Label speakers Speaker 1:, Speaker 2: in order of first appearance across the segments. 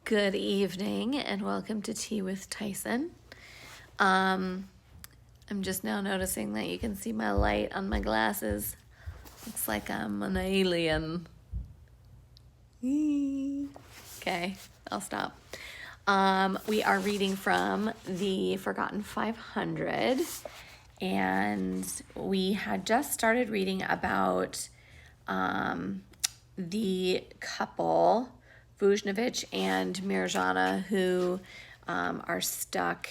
Speaker 1: Good evening and welcome to Tea with Tyson. I'm just now noticing that you can see my light on my glasses. Looks like I'm an alien. Okay, I'll stop. We are reading from the Forgotten 500, and we had just started reading about the couple, Vujnovic and Mirjana, who are stuck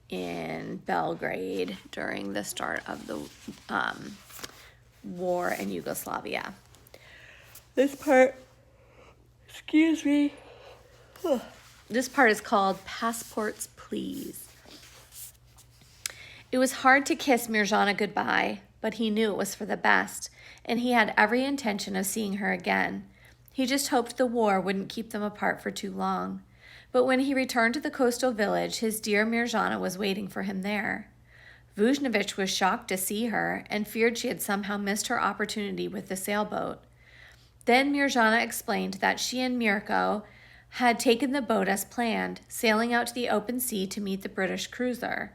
Speaker 1: in Belgrade during the start of the war in Yugoslavia. This part, excuse me, this part is called Passports, Please. It was hard to kiss Mirjana goodbye, but he knew it was for the best, and he had every intention of seeing her again. He just hoped the war wouldn't keep them apart for too long. But when he returned to the coastal village, his dear Mirjana was waiting for him there. Vujnovic was shocked to see her and feared she had somehow missed her opportunity with the sailboat. Then Mirjana explained that she and Mirko had taken the boat as planned, sailing out to the open sea to meet the British cruiser.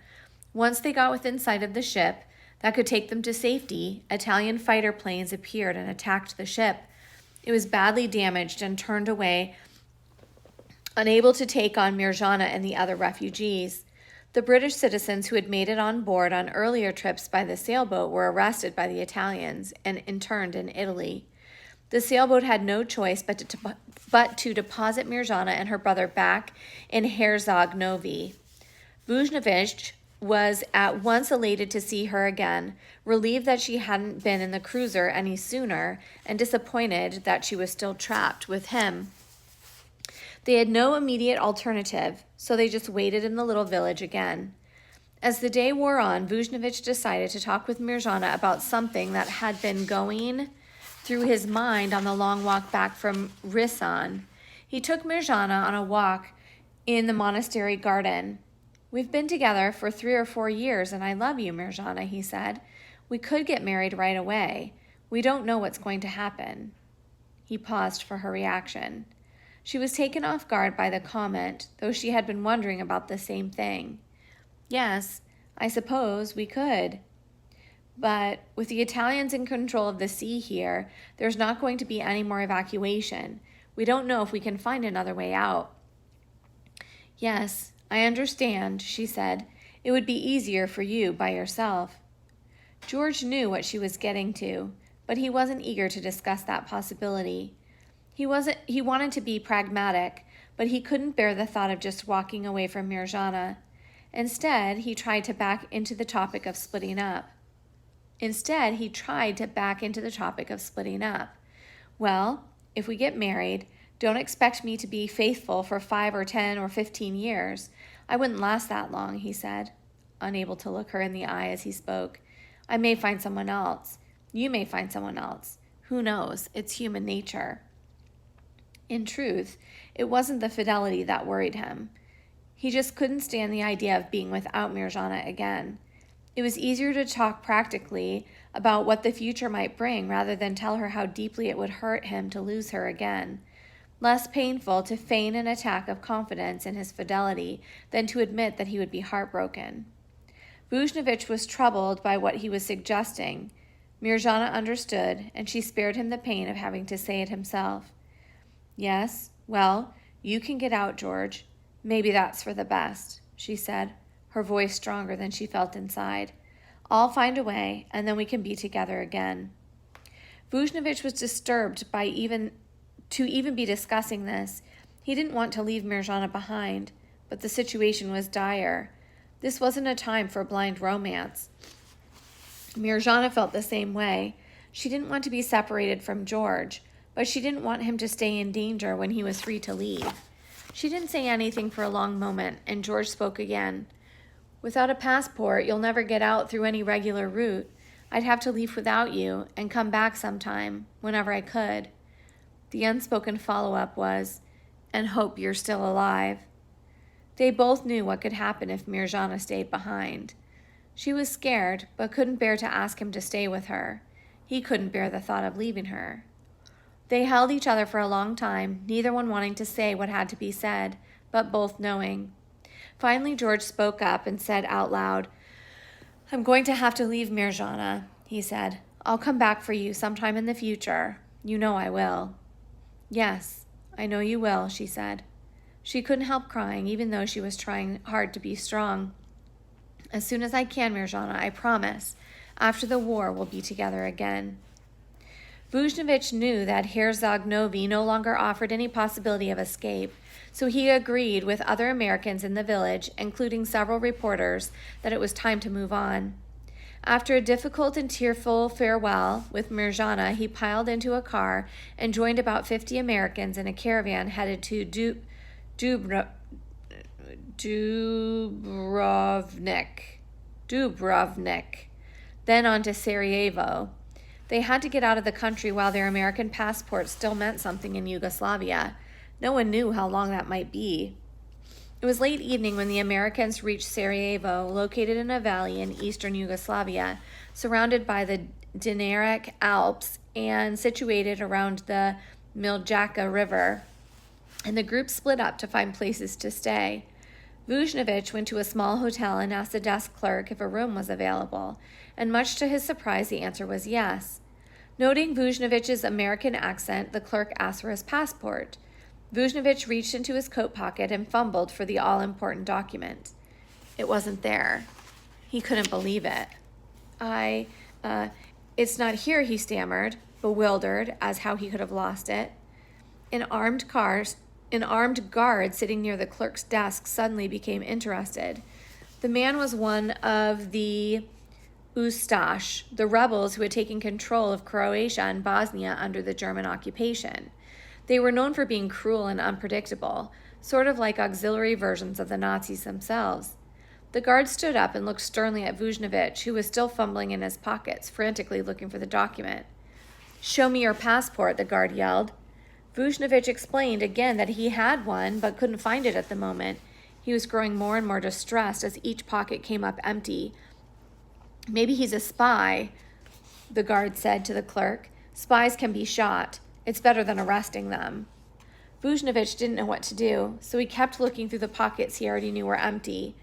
Speaker 1: Once they got within sight of the ship that could take them to safety, Italian fighter planes appeared and attacked the ship. It was badly damaged and turned away, unable to take on Mirjana and the other refugees. The British citizens who had made it on board on earlier trips by the sailboat were arrested by the Italians and interned in Italy. The sailboat had no choice but to deposit Mirjana and her brother back in Herzog Novi. Vujnovic was at once elated to see her again, relieved that she hadn't been in the cruiser any sooner, and disappointed that she was still trapped with him. They had no immediate alternative, so they just waited in the little village again. As the day wore on, Vujnovic decided to talk with Mirjana about something that had been going through his mind on the long walk back from Risan. He took Mirjana on a walk in the monastery garden. "We've been together for 3 or 4 years, and I love you, Mirjana," he said. "We could get married right away. We don't know what's going to happen." He paused for her reaction. She was taken off guard by the comment, though she had been wondering about the same thing. "Yes, I suppose we could. But with the Italians in control of the sea here, there's not going to be any more evacuation. We don't know if we can find another way out." "Yes, I understand," she said. "It would be easier for you by yourself." George knew what she was getting to, but he wasn't eager to discuss that possibility. He wanted to be pragmatic, but he couldn't bear the thought of just walking away from Mirjana. Instead, he tried to back into the topic of splitting up. "Well, if we get married, don't expect me to be faithful for 5 or 10 or 15 years. I wouldn't last that long," he said, unable to look her in the eye as he spoke. "I may find someone else. You may find someone else. Who knows? It's human nature." In truth, it wasn't the fidelity that worried him. He just couldn't stand the idea of being without Mirjana again. It was easier to talk practically about what the future might bring rather than tell her how deeply it would hurt him to lose her again. Less painful to feign an attack of confidence in his fidelity than to admit that he would be heartbroken. Vujnovic was troubled by what he was suggesting. Mirjana understood, and she spared him the pain of having to say it himself. "Yes, well, you can get out, George. Maybe that's for the best," she said, her voice stronger than she felt inside. "I'll find a way, and then we can be together again." Vujnovic was disturbed by even be discussing this. He didn't want to leave Mirjana behind, but the situation was dire. This wasn't a time for blind romance. Mirjana felt the same way. She didn't want to be separated from George, but she didn't want him to stay in danger when he was free to leave. She didn't say anything for a long moment, and George spoke again. "Without a passport, you'll never get out through any regular route. I'd have to leave without you and come back sometime, whenever I could." The unspoken follow-up was, "And hope you're still alive." They both knew what could happen if Mirjana stayed behind. She was scared, but couldn't bear to ask him to stay with her. He couldn't bear the thought of leaving her. They held each other for a long time, neither one wanting to say what had to be said, but both knowing. Finally, George spoke up and said out loud, "I'm going to have to leave, Mirjana," he said. "I'll come back for you sometime in the future. You know I will." "Yes, I know you will," she said. She couldn't help crying, even though she was trying hard to be strong. "As soon as I can, Mirjana, I promise. After the war, we'll be together again." Vujnovic knew that Herzog Novi no longer offered any possibility of escape, so he agreed with other Americans in the village, including several reporters, that it was time to move on. After a difficult and tearful farewell with Mirjana, he piled into a car and joined about 50 Americans in a caravan headed to Dubrovnik, then on to Sarajevo. They had to get out of the country while their American passports still meant something in Yugoslavia. No one knew how long that might be. It was late evening when the Americans reached Sarajevo, located in a valley in eastern Yugoslavia, surrounded by the Dinaric Alps and situated around the Miljacka River. And the group split up to find places to stay. Vujnovic went to a small hotel and asked the desk clerk if a room was available, and much to his surprise, the answer was yes. Noting Vujnovic's American accent, the clerk asked for his passport. Vujnovic reached into his coat pocket and fumbled for the all-important document. It wasn't there. He couldn't believe it. It's not here," he stammered, bewildered as how he could have lost it. An armed guard sitting near the clerk's desk suddenly became interested. The man was one of the Ustash, the rebels who had taken control of Croatia and Bosnia under the German occupation. They were known for being cruel and unpredictable, sort of like auxiliary versions of the Nazis themselves. The guard stood up and looked sternly at Vujnovic, who was still fumbling in his pockets, frantically looking for the document. "Show me your passport," the guard yelled. Vujnovic explained again that he had one, but couldn't find it at the moment. He was growing more and more distressed as each pocket came up empty. "Maybe he's a spy," the guard said to the clerk. "Spies can be shot. It's better than arresting them." Vujnovic didn't know what to do, so he kept looking through the pockets he already knew were empty.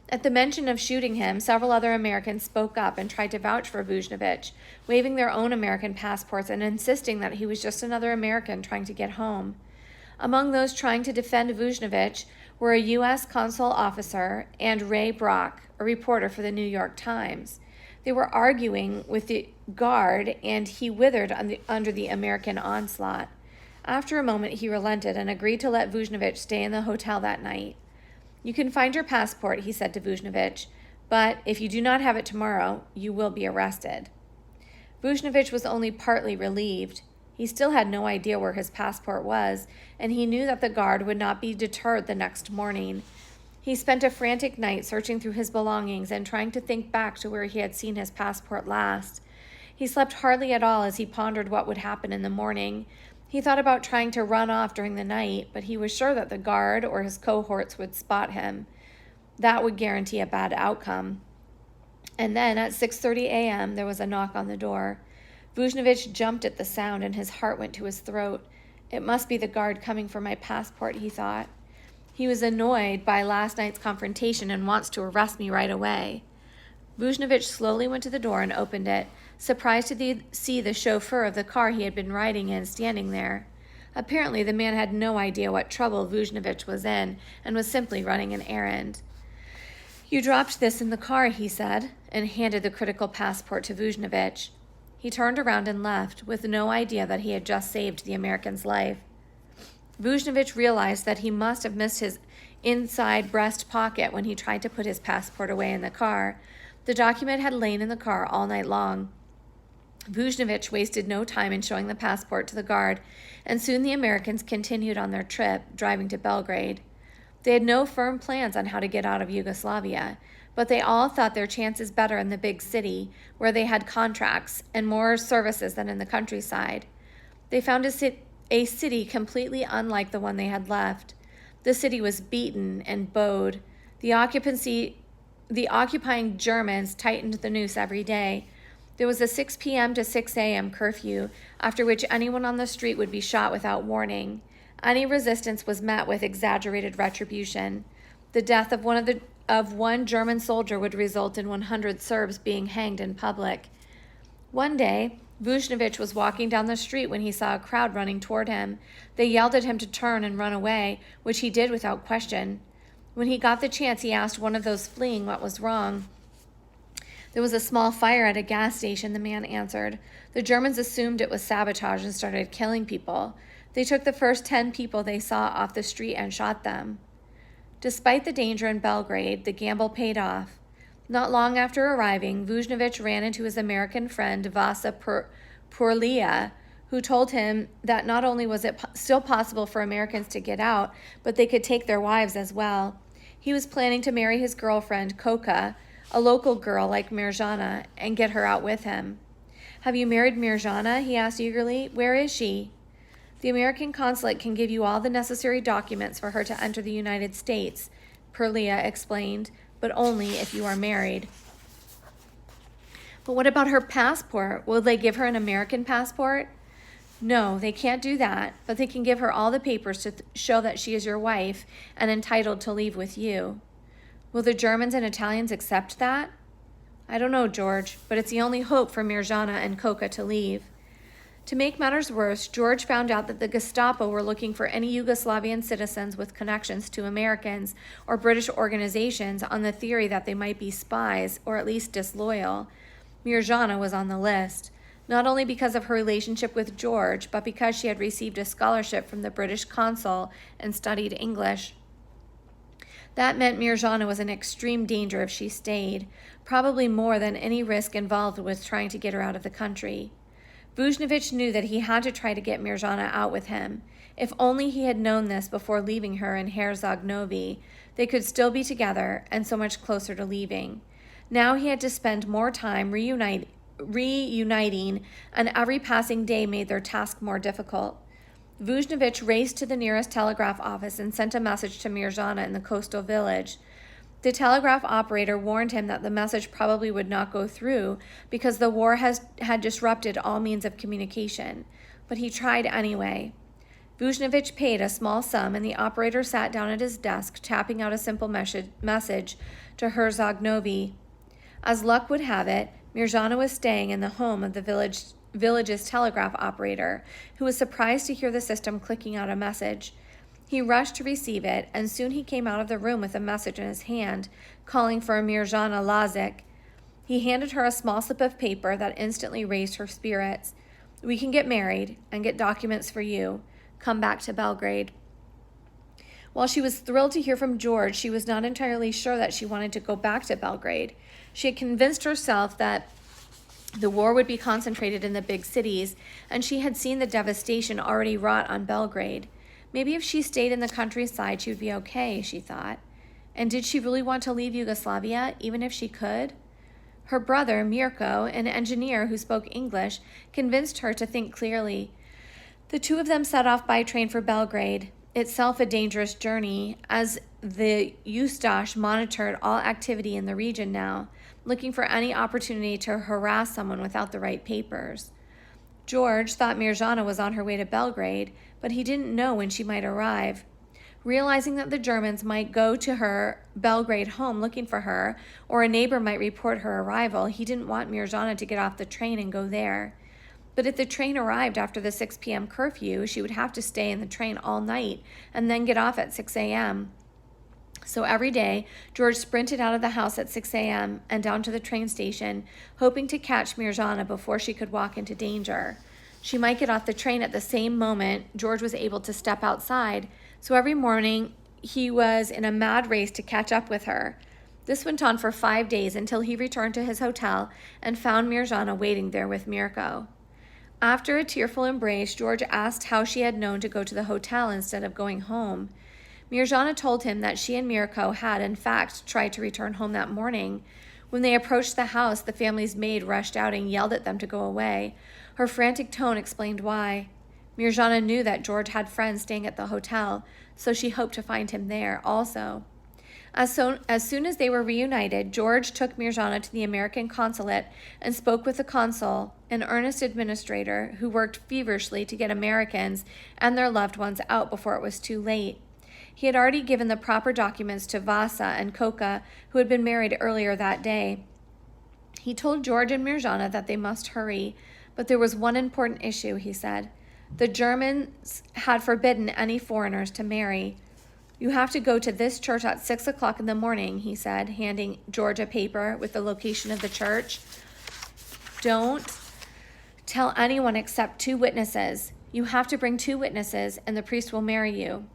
Speaker 1: At the mention of shooting him, several other Americans spoke up and tried to vouch for Vujnovic, waving their own American passports and insisting that he was just another American trying to get home. Among those trying to defend Vujnovic were a U.S. consul officer and Ray Brock, a reporter for the New York Times. They were arguing with the guard, and he withered under the American onslaught. After a moment, he relented and agreed to let Vujnovic stay in the hotel that night. "You can find your passport," he said to Vujnovic, "but if you do not have it tomorrow, you will be arrested." Vujnovic was only partly relieved. He still had no idea where his passport was, and he knew that the guard would not be deterred the next morning. He spent a frantic night searching through his belongings and trying to think back to where he had seen his passport last. He slept hardly at all as he pondered what would happen in the morning. He thought about trying to run off during the night, but he was sure that the guard or his cohorts would spot him. That would guarantee a bad outcome. And then at 6:30 a.m., there was a knock on the door. Vujnovic jumped at the sound and his heart went to his throat. It must be the guard coming for my passport, he thought. He was annoyed by last night's confrontation and wants to arrest me right away. Vujnovic slowly went to the door and opened it, surprised to see the chauffeur of the car he had been riding in standing there. Apparently, the man had no idea what trouble Vujnovic was in and was simply running an errand. "You dropped this in the car," he said, and handed the critical passport to Vujnovic. He turned around and left, with no idea that he had just saved the American's life. Vujnovic realized that he must have missed his inside breast pocket when he tried to put his passport away in the car. The document had lain in the car all night long. Vujnovic wasted no time in showing the passport to the guard, and soon the Americans continued on their trip, driving to Belgrade. They had no firm plans on how to get out of Yugoslavia, but they all thought their chances better in the big city, where they had contracts and more services than in the countryside. They found a city completely unlike the one they had left. The city was beaten and bowed. The occupying Germans tightened the noose every day. There was a 6 p.m. to 6 a.m. curfew, after which anyone on the street would be shot without warning. Any resistance was met with exaggerated retribution. The death of one German soldier would result in 100 Serbs being hanged in public. One day, Vujnovic was walking down the street when he saw a crowd running toward him. They yelled at him to turn and run away, which he did without question. When he got the chance, he asked one of those fleeing what was wrong. There was a small fire at a gas station, the man answered. The Germans assumed it was sabotage and started killing people. They took the first 10 people they saw off the street and shot them. Despite the danger in Belgrade, the gamble paid off. Not long after arriving, Vujnovic ran into his American friend Vasa Purlia, who told him that not only was it still possible for Americans to get out, but they could take their wives as well. He was planning to marry his girlfriend, Koka, a local girl like Mirjana, and get her out with him. "Have you married Mirjana?" he asked eagerly. "Where is she?" "The American consulate can give you all the necessary documents for her to enter the United States," Purlia explained, "but only if you are married." "But what about her passport? Will they give her an American passport?" "No, they can't do that, but they can give her all the papers to show that she is your wife and entitled to leave with you." "Will the Germans and Italians accept that?" "I don't know, George, but it's the only hope for Mirjana and Koka to leave." To make matters worse, George found out that the Gestapo were looking for any Yugoslavian citizens with connections to Americans or British organizations on the theory that they might be spies or at least disloyal. Mirjana was on the list, not only because of her relationship with George, but because she had received a scholarship from the British consul and studied English. That meant Mirjana was in extreme danger if she stayed, probably more than any risk involved with trying to get her out of the country. Vujnovic knew that he had to try to get Mirjana out with him. If only he had known this before leaving her in Herzog Novi, they could still be together and so much closer to leaving. Now he had to spend more time reuniting, and every passing day made their task more difficult. Vujnovic raced to the nearest telegraph office and sent a message to Mirjana in the coastal village. The telegraph operator warned him that the message probably would not go through because the war had disrupted all means of communication, but he tried anyway. Vujnovic paid a small sum, and the operator sat down at his desk, tapping out a simple message to Herzog Novi. As luck would have it, Mirjana was staying in the home of the village's telegraph operator, who was surprised to hear the system clicking out a message. He rushed to receive it, and soon he came out of the room with a message in his hand, calling for Mirjana Lazic. He handed her a small slip of paper that instantly raised her spirits. "We can get married and get documents for you. Come back to Belgrade." While she was thrilled to hear from George, she was not entirely sure that she wanted to go back to Belgrade. She had convinced herself that the war would be concentrated in the big cities, and she had seen the devastation already wrought on Belgrade. Maybe if she stayed in the countryside, she would be okay, she thought. And did she really want to leave Yugoslavia, even if she could? Her brother, Mirko, an engineer who spoke English, convinced her to think clearly. The two of them set off by train for Belgrade, itself a dangerous journey, as the Ustash monitored all activity in the region now, looking for any opportunity to harass someone without the right papers. George thought Mirjana was on her way to Belgrade, but he didn't know when she might arrive. Realizing that the Germans might go to her Belgrade home looking for her, or a neighbor might report her arrival, he didn't want Mirjana to get off the train and go there. But if the train arrived after the 6 p.m. curfew, she would have to stay in the train all night and then get off at 6 a.m. So every day, George sprinted out of the house at 6 a.m. and down to the train station, hoping to catch Mirjana before she could walk into danger. She might get off the train at the same moment George was able to step outside, so every morning he was in a mad race to catch up with her. This went on for 5 days until he returned to his hotel and found Mirjana waiting there with Mirko. After a tearful embrace, George asked how she had known to go to the hotel instead of going home. Mirjana told him that she and Mirko had, in fact, tried to return home that morning. When they approached the house, the family's maid rushed out and yelled at them to go away. Her frantic tone explained why. Mirjana knew that George had friends staying at the hotel, so she hoped to find him there also. As soon as they were reunited, George took Mirjana to the American consulate and spoke with the consul, an earnest administrator who worked feverishly to get Americans and their loved ones out before it was too late. He had already given the proper documents to Vasa and Koka, who had been married earlier that day. He told George and Mirjana that they must hurry, but there was one important issue, he said. The Germans had forbidden any foreigners to marry. You have to go to this church at 6 o'clock in the morning, he said, handing George a paper with the location of the church. Don't tell anyone except 2 witnesses. You have to bring 2 witnesses, and the priest will marry you.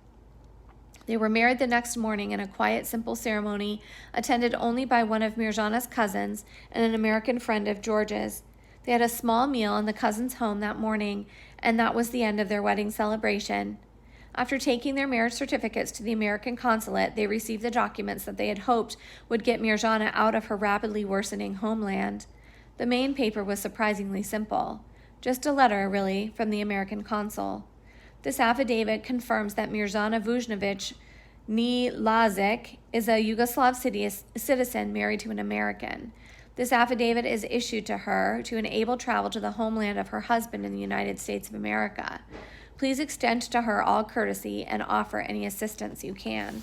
Speaker 1: They were married the next morning in a quiet, simple ceremony, attended only by one of Mirjana's cousins and an American friend of George's. They had a small meal in the cousin's home that morning, and that was the end of their wedding celebration. After taking their marriage certificates to the American consulate, they received the documents that they had hoped would get Mirjana out of her rapidly worsening homeland. The main paper was surprisingly simple. Just a letter, really, from the American consul. This affidavit confirms that Mirjana Vujnović Nilazic is a Yugoslav citizen married to an American. This affidavit is issued to her to enable travel to the homeland of her husband in the United States of America. Please extend to her all courtesy and offer any assistance you can.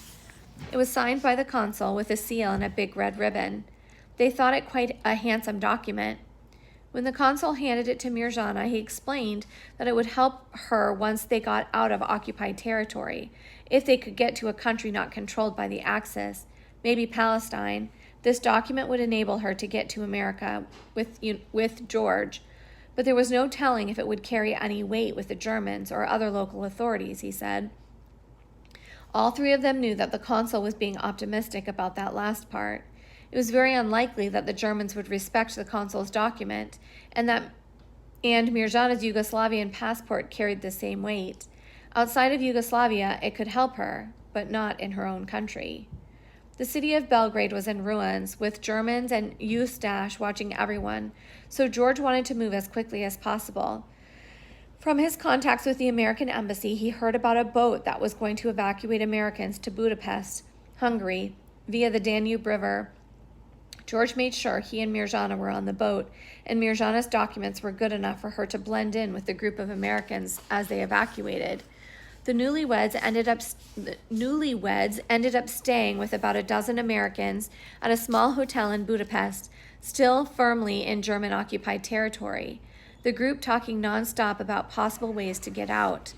Speaker 1: It was signed by the consul with a seal and a big red ribbon. They thought it quite a handsome document. When the consul handed it to Mirjana, he explained that it would help her once they got out of occupied territory, if they could get to a country not controlled by the Axis, maybe Palestine. This document would enable her to get to America with George, but there was no telling if it would carry any weight with the Germans or other local authorities, he said. All 3 of them knew that the consul was being optimistic about that last part. It was very unlikely that the Germans would respect the consul's document, and Mirjana's Yugoslavian passport carried the same weight. Outside of Yugoslavia, it could help her, but not in her own country. The city of Belgrade was in ruins, with Germans and Ustash watching everyone, so George wanted to move as quickly as possible. From his contacts with the American embassy, he heard about a boat that was going to evacuate Americans to Budapest, Hungary, via the Danube River. George made sure he and Mirjana were on the boat, and Mirjana's documents were good enough for her to blend in with the group of Americans as they evacuated. The newlyweds ended up staying with about a dozen Americans at a small hotel in Budapest, still firmly in German-occupied territory, the group talking nonstop about possible ways to get out.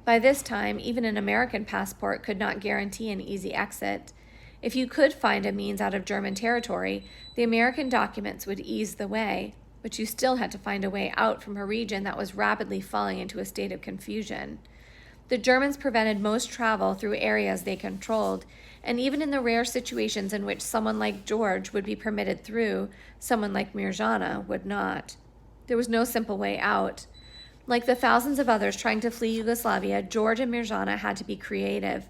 Speaker 1: By this time, even an American passport could not guarantee an easy exit. If you could find a means out of German territory, the American documents would ease the way, but you still had to find a way out from a region that was rapidly falling into a state of confusion. The Germans prevented most travel through areas they controlled, and even in the rare situations in which someone like George would be permitted through, someone like Mirjana would not. There was no simple way out. Like the thousands of others trying to flee Yugoslavia, George and Mirjana had to be creative.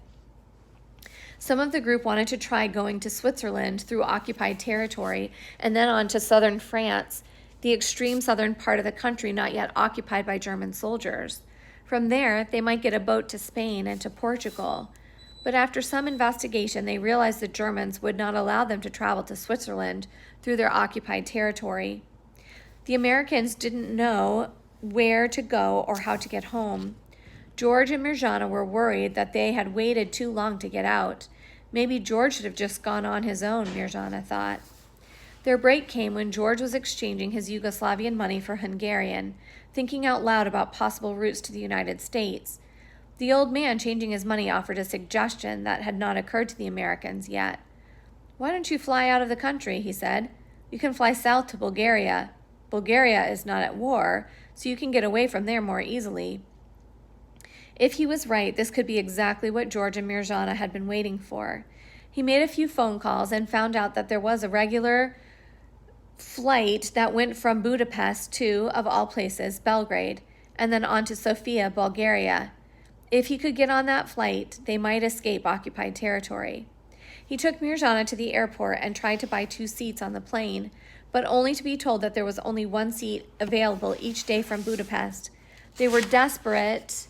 Speaker 1: Some of the group wanted to try going to Switzerland through occupied territory and then on to southern France, the extreme southern part of the country not yet occupied by German soldiers. From there, they might get a boat to Spain and to Portugal. But after some investigation, they realized the Germans would not allow them to travel to Switzerland through their occupied territory. The Americans didn't know where to go or how to get home. George and Mirjana were worried that they had waited too long to get out. Maybe George should have just gone on his own, Mirjana thought. Their break came when George was exchanging his Yugoslavian money for Hungarian, thinking out loud about possible routes to the United States. The old man changing his money offered a suggestion that had not occurred to the Americans yet. "Why don't you fly out of the country?" he said. "You can fly south to Bulgaria. Bulgaria is not at war, so you can get away from there more easily." If he was right, this could be exactly what George and Mirjana had been waiting for. He made a few phone calls and found out that there was a regular flight that went from Budapest to, of all places, Belgrade, and then on to Sofia, Bulgaria. If he could get on that flight, they might escape occupied territory. He took Mirjana to the airport and tried to buy 2 seats on the plane, but only to be told that there was only 1 seat available each day from Budapest. They were desperate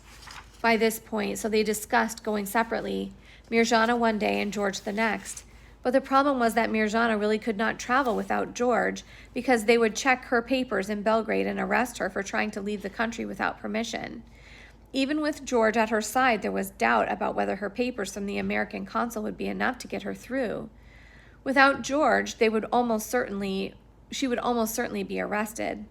Speaker 1: by this point, so they discussed going separately, Mirjana one day and George the next. But the problem was that Mirjana really could not travel without George because they would check her papers in Belgrade and arrest her for trying to leave the country without permission. Even with George at her side, there was doubt about whether her papers from the American consul would be enough to get her through. Without George, she would almost certainly be arrested.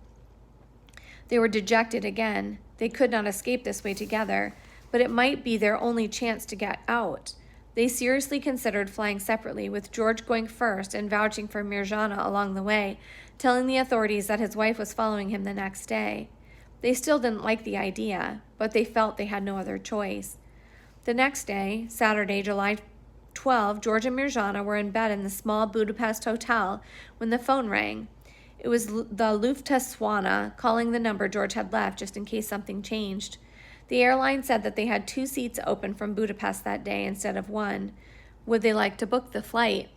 Speaker 1: They were dejected again. They could not escape this way together, but it might be their only chance to get out. They seriously considered flying separately, with George going first and vouching for Mirjana along the way, telling the authorities that his wife was following him the next day. They still didn't like the idea, but they felt they had no other choice. The next day, Saturday, July 12, George and Mirjana were in bed in the small Budapest hotel when the phone rang. It was the Lufthansa calling the number George had left just in case something changed. The airline said that they had 2 seats open from Budapest that day instead of 1. Would they like to book the flight?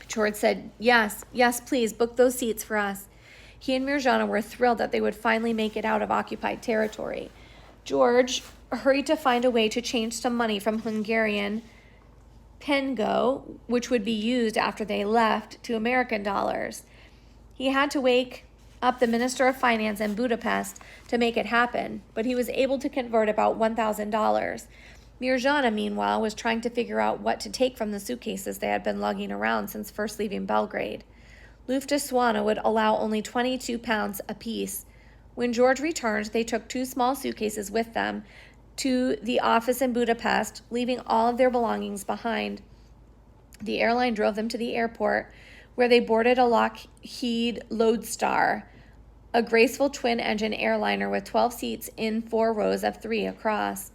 Speaker 1: George said, yes, please, book those seats for us. He and Mirjana were thrilled that they would finally make it out of occupied territory. George hurried to find a way to change some money from Hungarian pengo, which would be used after they left, to American dollars. He had to wake up the Minister of Finance in Budapest to make it happen, but he was able to convert about $1,000. Mirjana, meanwhile, was trying to figure out what to take from the suitcases they had been lugging around since first leaving Belgrade. Lufthansa would allow only 22 pounds apiece. When George returned, they took 2 small suitcases with them to the office in Budapest, leaving all of their belongings behind. The airline drove them to the airport, where they boarded a Lockheed Lodestar, a graceful twin-engine airliner with 12 seats in 4 rows of 3 across.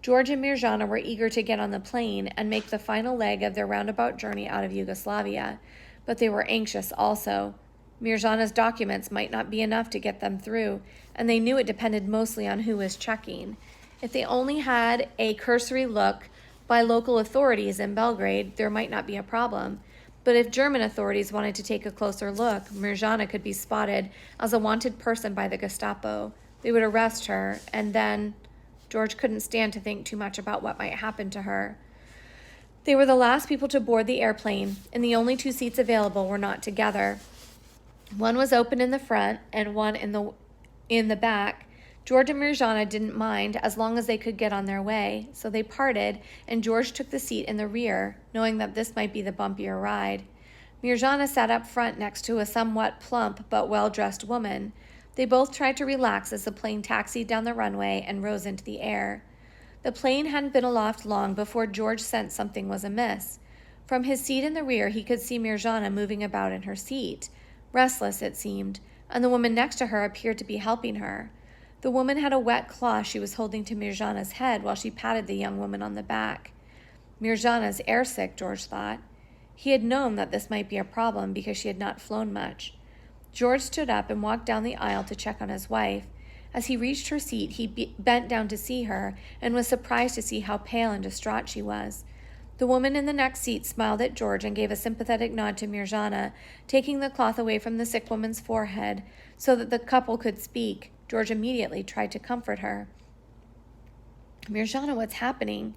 Speaker 1: George and Mirjana were eager to get on the plane and make the final leg of their roundabout journey out of Yugoslavia, but they were anxious also. Mirjana's documents might not be enough to get them through, and they knew it depended mostly on who was checking. If they only had a cursory look by local authorities in Belgrade, there might not be a problem. But if German authorities wanted to take a closer look, Mirjana could be spotted as a wanted person by the Gestapo. They would arrest her, and then George couldn't stand to think too much about what might happen to her. They were the last people to board the airplane, and the only 2 seats available were not together. One was open in the front and one in the back. George and Mirjana didn't mind as long as they could get on their way, so they parted, and George took the seat in the rear, knowing that this might be the bumpier ride. Mirjana sat up front next to a somewhat plump but well-dressed woman. They both tried to relax as the plane taxied down the runway and rose into the air. The plane hadn't been aloft long before George sensed something was amiss. From his seat in the rear, he could see Mirjana moving about in her seat. Restless, it seemed, and the woman next to her appeared to be helping her. The woman had a wet cloth she was holding to Mirjana's head while she patted the young woman on the back. Mirjana's airsick, George thought. He had known that this might be a problem because she had not flown much. George stood up and walked down the aisle to check on his wife. As he reached her seat, he bent down to see her and was surprised to see how pale and distraught she was. The woman in the next seat smiled at George and gave a sympathetic nod to Mirjana, taking the cloth away from the sick woman's forehead so that the couple could speak. George immediately tried to comfort her. Mirjana, what's happening?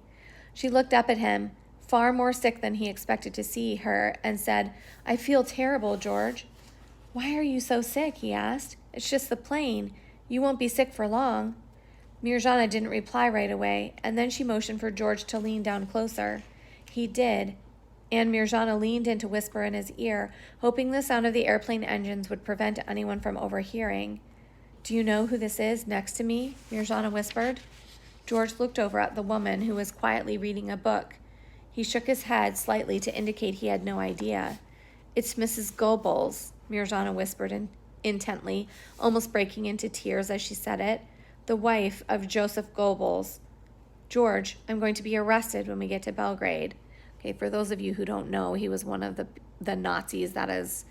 Speaker 1: She looked up at him, far more sick than he expected to see her, and said, I feel terrible, George. Why are you so sick? He asked. It's just the plane. You won't be sick for long. Mirjana didn't reply right away, and then she motioned for George to lean down closer. He did, and Mirjana leaned in to whisper in his ear, hoping the sound of the airplane engines would prevent anyone from overhearing. Do you know who this is next to me? Mirjana whispered. George looked over at the woman who was quietly reading a book. He shook his head slightly to indicate he had no idea. It's Mrs. Goebbels, Mirjana whispered intently, almost breaking into tears as she said it. The wife of Joseph Goebbels. George, I'm going to be arrested when we get to Belgrade. Okay, for those of you who don't know, he was one of the Nazis that is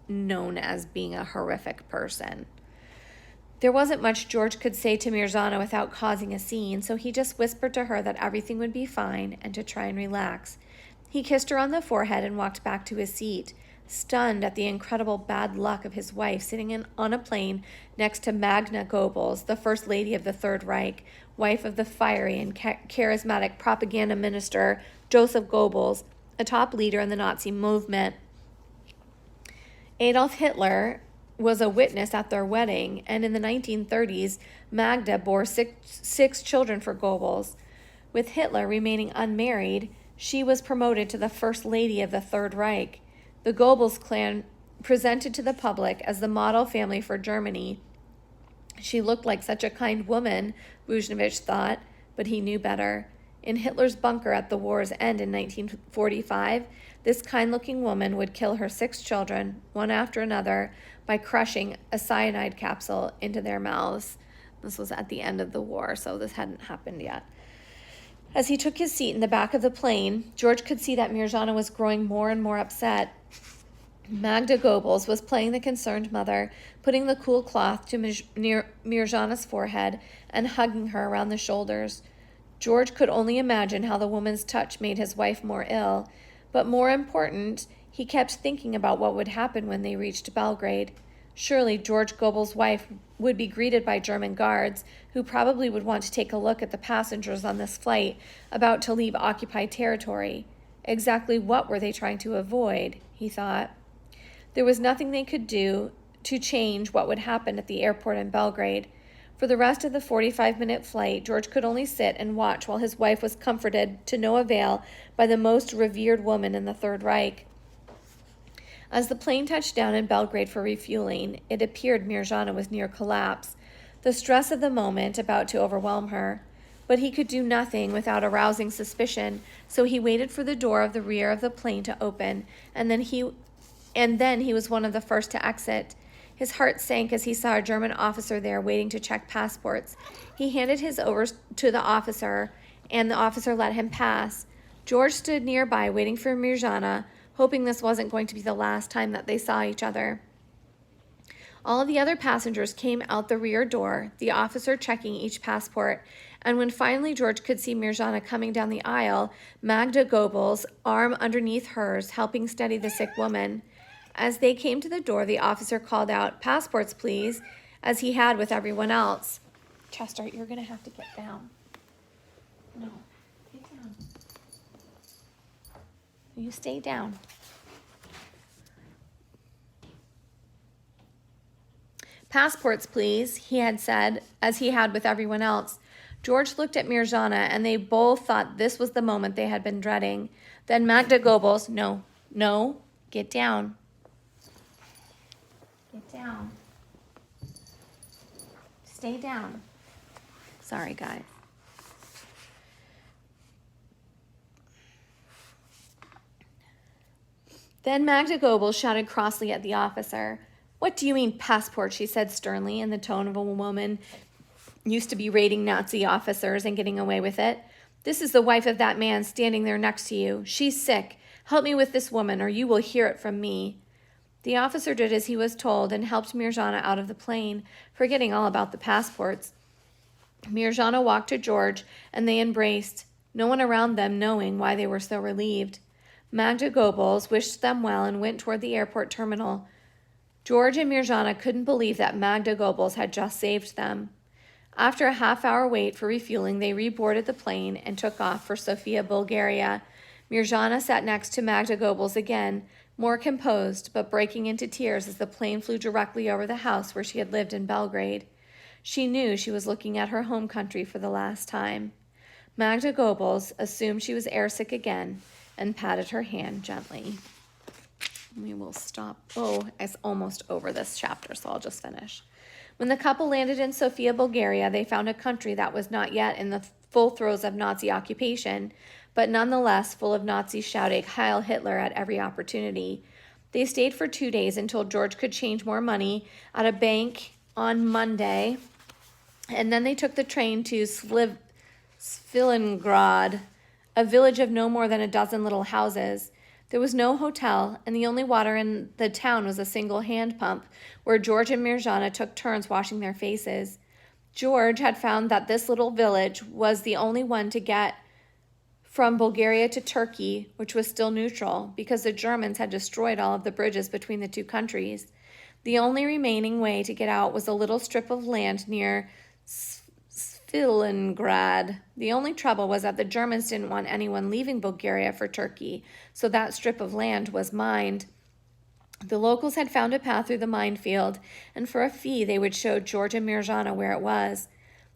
Speaker 1: known as being a horrific person. There wasn't much George could say to Mirjana without causing a scene, so he just whispered to her that everything would be fine and to try and relax. He kissed her on the forehead and walked back to his seat, stunned at the incredible bad luck of his wife sitting on a plane next to Magda Goebbels, the First Lady of the Third Reich, wife of the fiery and charismatic propaganda minister Joseph Goebbels, a top leader in the Nazi movement. Adolf Hitler was a witness at their wedding, and in the 1930s, Magda bore six children for Goebbels. With Hitler remaining unmarried, she was promoted to the First Lady of the Third Reich. The Goebbels clan presented to the public as the model family for Germany. She looked like such a kind woman, Buzhnevich thought, but he knew better. In Hitler's bunker at the war's end in 1945, this kind-looking woman would kill her 6 children, one after another, by crushing a cyanide capsule into their mouths. This was at the end of the war, so this hadn't happened yet. As he took his seat in the back of the plane, George could see that Mirjana was growing more and more upset. Magda Goebbels was playing the concerned mother, putting the cool cloth to Mirjana's forehead and hugging her around the shoulders. George could only imagine how the woman's touch made his wife more ill, but more important, he kept thinking about what would happen when they reached Belgrade. Surely George Goebbels' wife would be greeted by German guards, who probably would want to take a look at the passengers on this flight about to leave occupied territory. Exactly what were they trying to avoid, he thought. There was nothing they could do to change what would happen at the airport in Belgrade. For the rest of the 45-minute flight, George could only sit and watch while his wife was comforted to no avail by the most revered woman in the Third Reich. As the plane touched down in Belgrade for refueling, it appeared Mirjana was near collapse, the stress of the moment about to overwhelm her. But he could do nothing without arousing suspicion, so he waited for the door of the rear of the plane to open, and then he was one of the first to exit. His heart sank as he saw a German officer there waiting to check passports. He handed his over to the officer, and the officer let him pass. George stood nearby waiting for Mirjana, hoping this wasn't going to be the last time that they saw each other. All of the other passengers came out the rear door, the officer checking each passport, and when finally George could see Mirjana coming down the aisle, Magda Goebbels, arm underneath hers, helping steady the sick woman. As they came to the door, the officer called out, "Passports, please," as he had with everyone else. Chester, you're going to have to get down. No, get down. You stay down. "Passports, please," he had said, as he had with everyone else. George looked at Mirjana, and they both thought this was the moment they had been dreading. Then Magda Goebbels, no, get down. Get down. Stay down. Sorry, guys. Then Magda Goebbels shouted crossly at the officer. "What do you mean, passport?" she said sternly, in the tone of a woman used to be raiding Nazi officers and getting away with it. "This is the wife of that man standing there next to you. She's sick. Help me with this woman, or you will hear it from me." The officer did as he was told and helped Mirjana out of the plane, forgetting all about the passports. Mirjana walked to George, and they embraced, no one around them knowing why they were so relieved. Magda Goebbels wished them well and went toward the airport terminal. George and Mirjana couldn't believe that Magda Goebbels had just saved them. After a half-hour wait for refueling, they reboarded the plane and took off for Sofia, Bulgaria. Mirjana sat next to Magda Goebbels again, more composed, but breaking into tears as the plane flew directly over the house where she had lived in Belgrade. She knew she was looking at her home country for the last time. Magda Goebbels assumed she was airsick again and patted her hand gently. We will stop. Oh, it's almost over this chapter, so I'll just finish. When the couple landed in Sofia, Bulgaria, they found a country that was not yet in the full throes of Nazi occupation, but nonetheless full of Nazis shouting Heil Hitler at every opportunity. They stayed for 2 days until George could change more money at a bank on Monday, and then they took the train to Svilengrad, a village of no more than a dozen little houses. There was no hotel, and the only water in the town was a single hand pump, where George and Mirjana took turns washing their faces. George had found that this little village was the only one to get from Bulgaria to Turkey, which was still neutral, because the Germans had destroyed all of the bridges between the two countries. The only remaining way to get out was a little strip of land near Stalingrad. The only trouble was that the Germans didn't want anyone leaving Bulgaria for Turkey, so that strip of land was mined. The locals had found a path through the minefield, and for a fee they would show George and Mirjana where it was.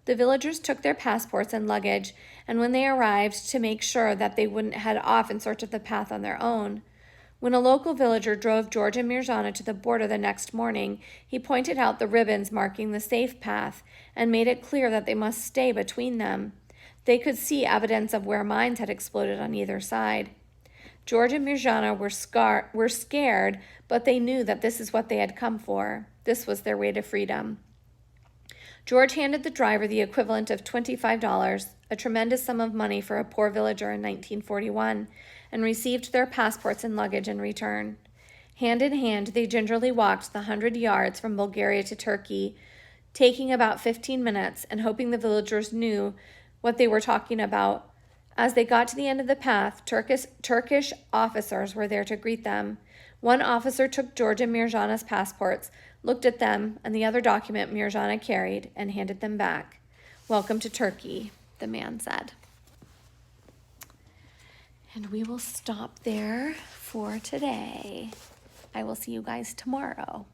Speaker 1: The villagers took their passports and luggage, and when they arrived, to make sure that they wouldn't head off in search of the path on their own. When a local villager drove George and Mirjana to the border the next morning, he pointed out the ribbons marking the safe path and made it clear that they must stay between them. They could see evidence of where mines had exploded on either side. George and Mirjana were scared, but they knew that this is what they had come for. This was their way to freedom. George handed the driver the equivalent of $25, a tremendous sum of money for a poor villager in 1941, and received their passports and luggage in return. Hand in hand, they gingerly walked the 100 yards from Bulgaria to Turkey, taking about 15 minutes and hoping the villagers knew what they were talking about. As they got to the end of the path, Turkish officers were there to greet them. One officer took George and Mirjana's passports, looked at them and the other document Mirjana carried, and handed them back. "Welcome to Turkey," the man said. And we will stop there for today. I will see you guys tomorrow.